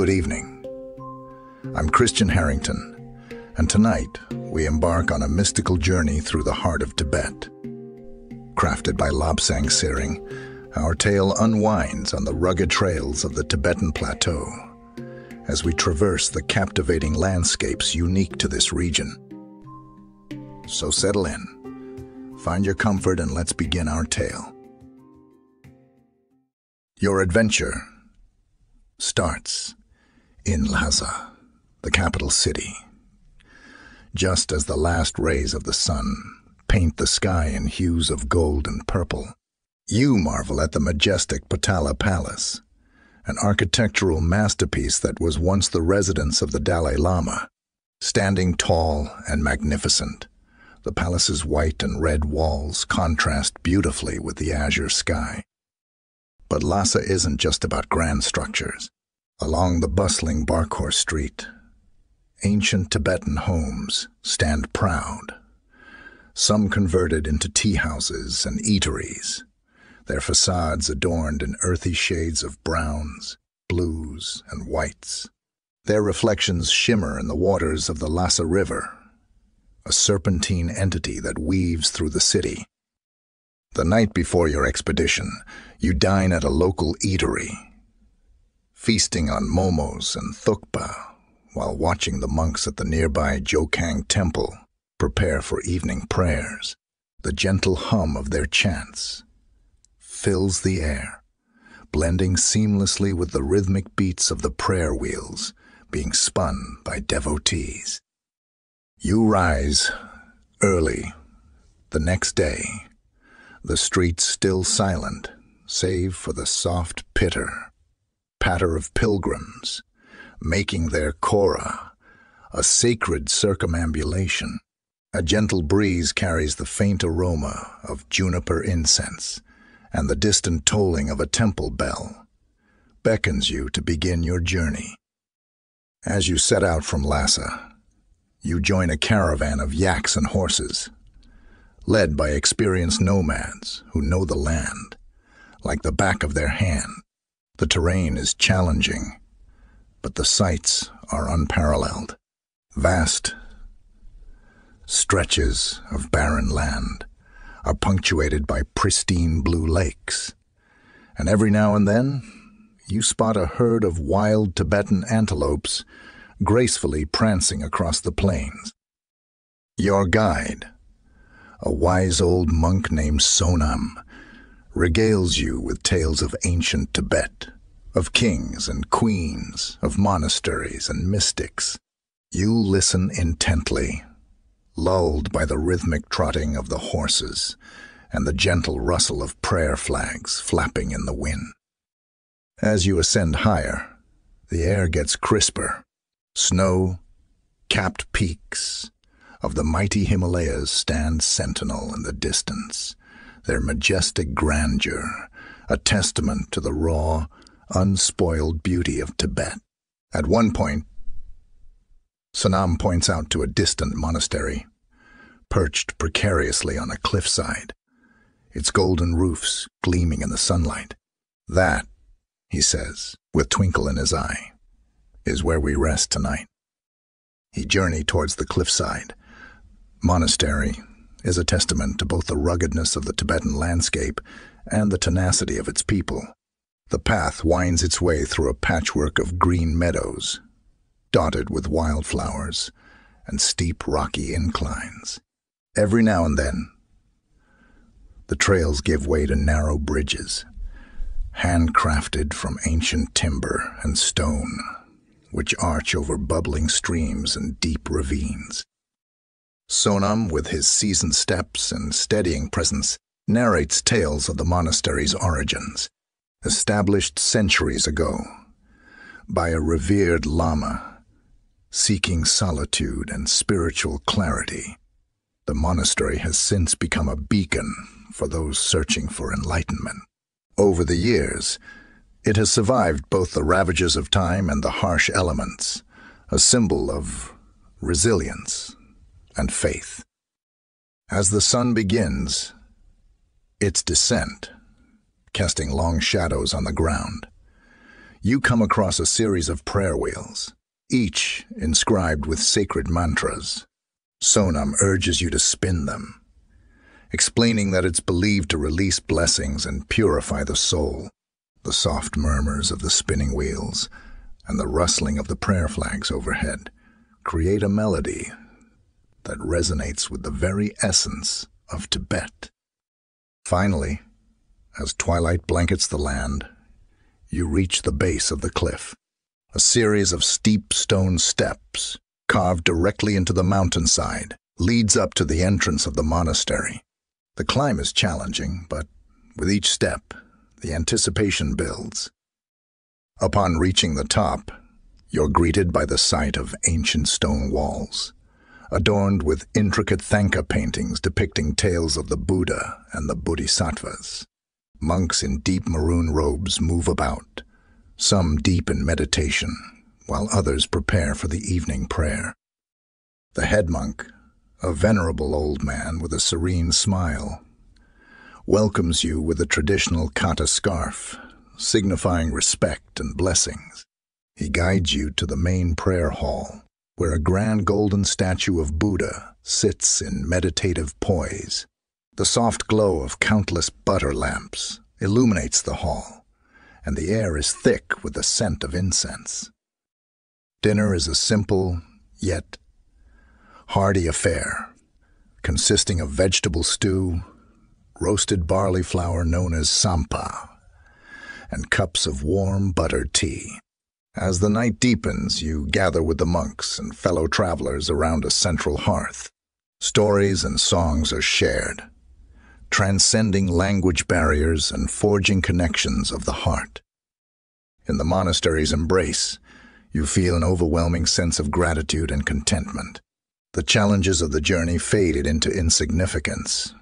Good evening. I'm Christian Harrington, and tonight we embark on a mystical journey through the heart of Tibet. Crafted by Lobsang Sering, our tale unwinds on the rugged trails of the Tibetan Plateau as we traverse the captivating landscapes unique to this region. So settle in, find your comfort, and let's begin our tale. Your adventure starts in Lhasa, the capital city. Just as the last rays of the sun paint the sky in hues of gold and purple, you marvel at the majestic Potala Palace, an architectural masterpiece that was once the residence of the Dalai Lama. Standing tall and magnificent, the palace's white and red walls contrast beautifully with the azure sky. But Lhasa isn't just about grand structures. Along the bustling Barkhor Street, ancient Tibetan homes stand proud, some converted into tea houses and eateries, their facades adorned in earthy shades of browns, blues, and whites. Their reflections shimmer in the waters of the Lhasa River, a serpentine entity that weaves through the city. The night before your expedition, you dine at a local eatery, feasting on momos and thukpa while watching the monks at the nearby Jokang temple prepare for evening prayers. The gentle hum of their chants fills the air, blending seamlessly with the rhythmic beats of the prayer wheels being spun by devotees. You rise early the next day, the streets still silent, save for the soft patter of pilgrims making their kora, a sacred circumambulation. A gentle breeze carries the faint aroma of juniper incense, and the distant tolling of a temple bell beckons you to begin your journey. As you set out from Lhasa, you join a caravan of yaks and horses, led by experienced nomads who know the land like the back of their hand. The terrain is challenging, but the sights are unparalleled. Vast stretches of barren land are punctuated by pristine blue lakes, and every now and then you spot a herd of wild Tibetan antelopes gracefully prancing across the plains. Your guide, a wise old monk named Sonam, regales you with tales of ancient Tibet, of kings and queens, of monasteries and mystics. You listen intently, lulled by the rhythmic trotting of the horses and the gentle rustle of prayer flags flapping in the wind. As you ascend higher, the air gets crisper. Snow-capped peaks of the mighty Himalayas stand sentinel in the distance, their majestic grandeur a testament to the raw, unspoiled beauty of Tibet. At one point, Sonam points out to a distant monastery, perched precariously on a cliffside, its golden roofs gleaming in the sunlight. That, he says, with twinkle in his eye, is where we rest tonight. He journeyed towards the cliffside. Monastery is a testament to both the ruggedness of the Tibetan landscape and the tenacity of its people. The path winds its way through a patchwork of green meadows, dotted with wildflowers and steep rocky inclines. Every now and then, the trails give way to narrow bridges, handcrafted from ancient timber and stone, which arch over bubbling streams and deep ravines. Sonam, with his seasoned steps and steadying presence, narrates tales of the monastery's origins. Established centuries ago by a revered lama seeking solitude and spiritual clarity, the monastery has since become a beacon for those searching for enlightenment. Over the years, it has survived both the ravages of time and the harsh elements, a symbol of resilience and faith. As the sun begins its descent, casting long shadows on the ground, you come across a series of prayer wheels, each inscribed with sacred mantras. Sonam urges you to spin them, explaining that it's believed to release blessings and purify the soul. The soft murmurs of the spinning wheels and the rustling of the prayer flags overhead create a melody that resonates with the very essence of Tibet. Finally, as twilight blankets the land, you reach the base of the cliff. A series of steep stone steps, carved directly into the mountainside, leads up to the entrance of the monastery. The climb is challenging, but with each step, the anticipation builds. Upon reaching the top, you're greeted by the sight of ancient stone walls, adorned with intricate thangka paintings depicting tales of the Buddha and the Bodhisattvas. Monks in deep maroon robes move about, some deep in meditation, while others prepare for the evening prayer. The head monk, a venerable old man with a serene smile, welcomes you with a traditional kata scarf, signifying respect and blessings. He guides you to the main prayer hall, where a grand golden statue of Buddha sits in meditative poise. The soft glow of countless butter lamps illuminates the hall, and the air is thick with the scent of incense. Dinner is a simple, yet hearty affair, consisting of vegetable stew, roasted barley flour known as sampa, and cups of warm buttered tea. As the night deepens, you gather with the monks and fellow travelers around a central hearth. Stories and songs are shared, transcending language barriers and forging connections of the heart. In the monastery's embrace, you feel an overwhelming sense of gratitude and contentment. The challenges of the journey faded into insignificance,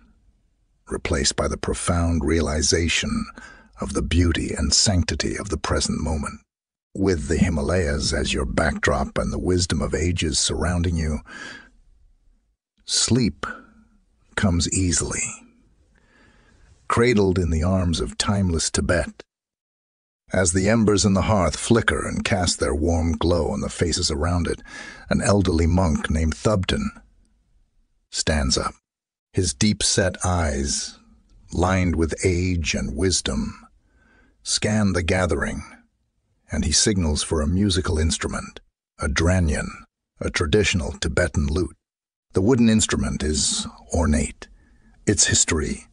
replaced by the profound realization of the beauty and sanctity of the present moment. With the Himalayas as your backdrop and the wisdom of ages surrounding you, sleep comes easily. Cradled in the arms of timeless Tibet, as the embers in the hearth flicker and cast their warm glow on the faces around it, an elderly monk named Thubten stands up. His deep-set eyes, lined with age and wisdom, scan the gathering, and he signals for a musical instrument, a dranyan, a traditional Tibetan lute. The wooden instrument is ornate, its history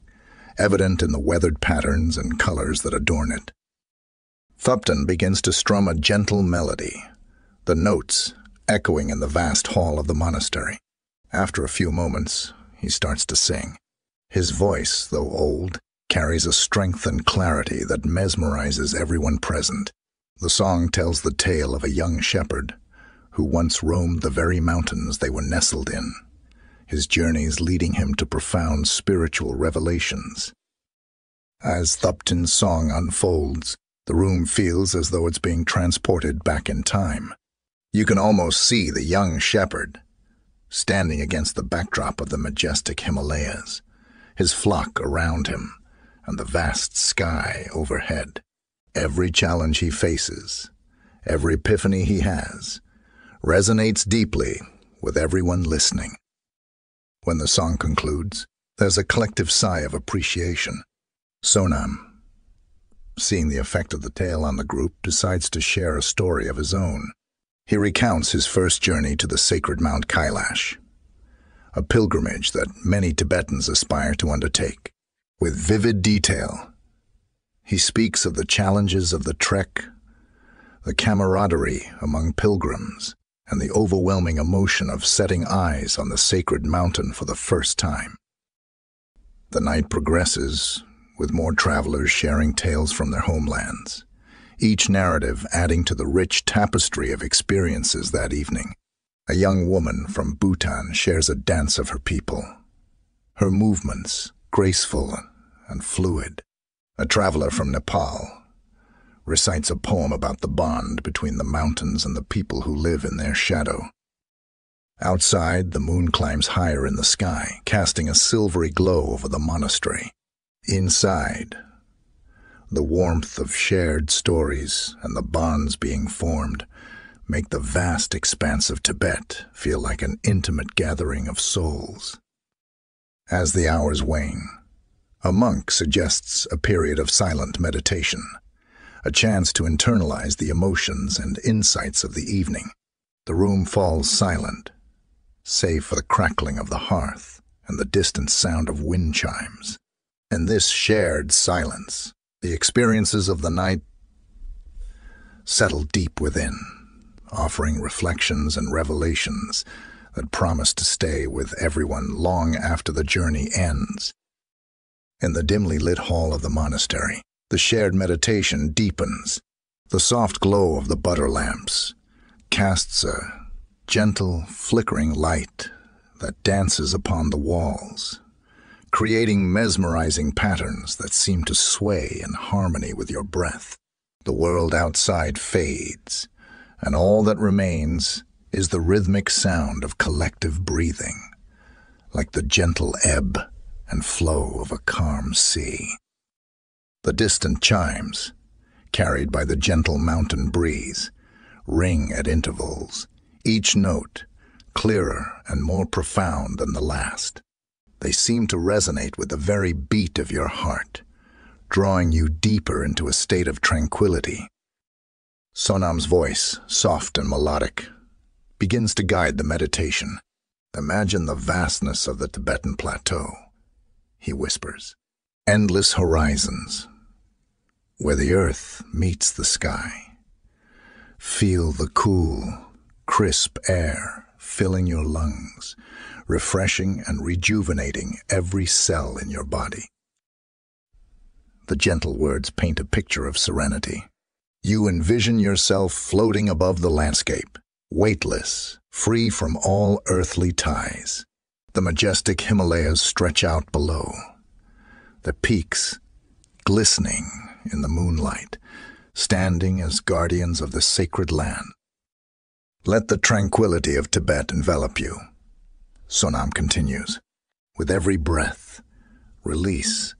evident in the weathered patterns and colors that adorn it. Thubten begins to strum a gentle melody, the notes echoing in the vast hall of the monastery. After a few moments, he starts to sing. His voice, though old, carries a strength and clarity that mesmerizes everyone present. The song tells the tale of a young shepherd who once roamed the very mountains they were nestled in, his journeys leading him to profound spiritual revelations. As Thubten's song unfolds, the room feels as though it's being transported back in time. You can almost see the young shepherd standing against the backdrop of the majestic Himalayas, his flock around him, and the vast sky overhead. Every challenge he faces, every epiphany he has, resonates deeply with everyone listening. When the song concludes, there's a collective sigh of appreciation. Sonam, seeing the effect of the tale on the group, decides to share a story of his own. He recounts his first journey to the sacred Mount Kailash, a pilgrimage that many Tibetans aspire to undertake. With vivid detail, he speaks of the challenges of the trek, the camaraderie among pilgrims, and the overwhelming emotion of setting eyes on the sacred mountain for the first time. The night progresses, with more travelers sharing tales from their homelands, each narrative adding to the rich tapestry of experiences that evening. A young woman from Bhutan shares a dance of her people, her movements graceful and fluid. A traveler from Nepal recites a poem about the bond between the mountains and the people who live in their shadow. Outside, the moon climbs higher in the sky, casting a silvery glow over the monastery. Inside, The warmth of shared stories and the bonds being formed make the vast expanse of Tibet feel like an intimate gathering of souls. As the hours wane, a monk suggests a period of silent meditation, a chance to internalize the emotions and insights of the evening. The room falls silent, save for the crackling of the hearth and the distant sound of wind chimes. In this shared silence, the experiences of the night settle deep within, offering reflections and revelations that promise to stay with everyone long after the journey ends. In the dimly lit hall of the monastery, the shared meditation deepens. The soft glow of the butter lamps casts a gentle, flickering light that dances upon the walls, creating mesmerizing patterns that seem to sway in harmony with your breath. The world outside fades, and all that remains is the rhythmic sound of collective breathing, like the gentle ebb and flow of a calm sea. The distant chimes, carried by the gentle mountain breeze, ring at intervals, each note clearer and more profound than the last. They seem to resonate with the very beat of your heart, drawing you deeper into a state of tranquility. Sonam's voice, soft and melodic, begins to guide the meditation. Imagine the vastness of the Tibetan plateau, he whispers. Endless horizons, where the earth meets the sky. Feel the cool, crisp air filling your lungs, refreshing and rejuvenating every cell in your body. The gentle words paint a picture of serenity. You envision yourself floating above the landscape, weightless, free from all earthly ties. The majestic Himalayas stretch out below, the peaks glistening in the moonlight, standing as guardians of the sacred land. Let the tranquility of Tibet envelop you, Sonam continues. With every breath, release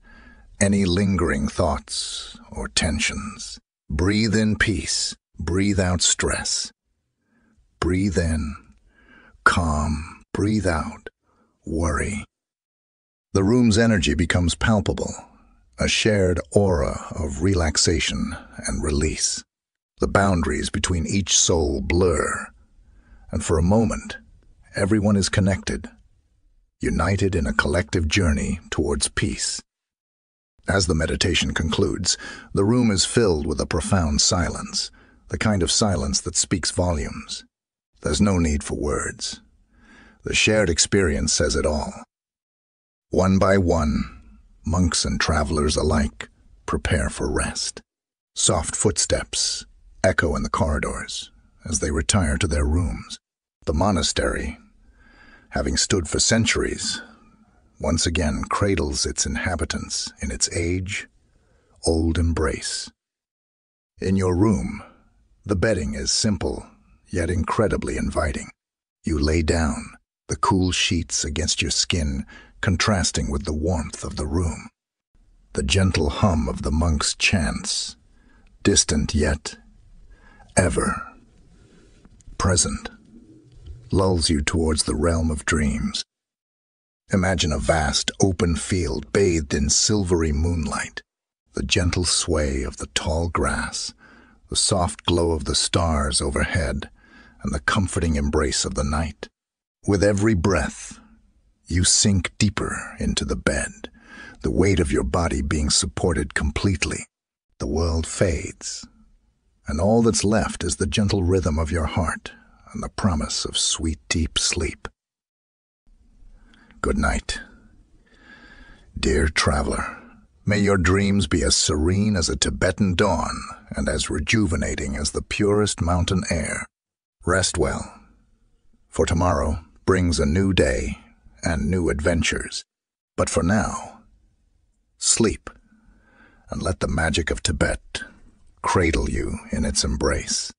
any lingering thoughts or tensions. Breathe in peace, breathe out stress. Breathe in, calm, breathe out, worry. The room's energy becomes palpable, a shared aura of relaxation and release. The boundaries between each soul blur, and for a moment, everyone is connected, united in a collective journey towards peace. As the meditation concludes, the room is filled with a profound silence, the kind of silence that speaks volumes. There's no need for words. The shared experience says it all. One by one, monks and travelers alike prepare for rest. Soft footsteps echo in the corridors as they retire to their rooms. The monastery, having stood for centuries, once again cradles its inhabitants in its age-old embrace. In your room, the bedding is simple, yet incredibly inviting. You lay down, the cool sheets against your skin contrasting with the warmth of the room. The gentle hum of the monks' chants, distant yet ever present, lulls you towards the realm of dreams. Imagine a vast open field bathed in silvery moonlight, the gentle sway of the tall grass, the soft glow of the stars overhead, and the comforting embrace of the night. With every breath, you sink deeper into the bed, the weight of your body being supported completely. The world fades, and all that's left is the gentle rhythm of your heart and the promise of sweet, deep sleep. Good night, dear traveler. May your dreams be as serene as a Tibetan dawn and as rejuvenating as the purest mountain air. Rest well, for tomorrow brings a new day and new adventures. But for now, sleep and let the magic of Tibet cradle you in its embrace.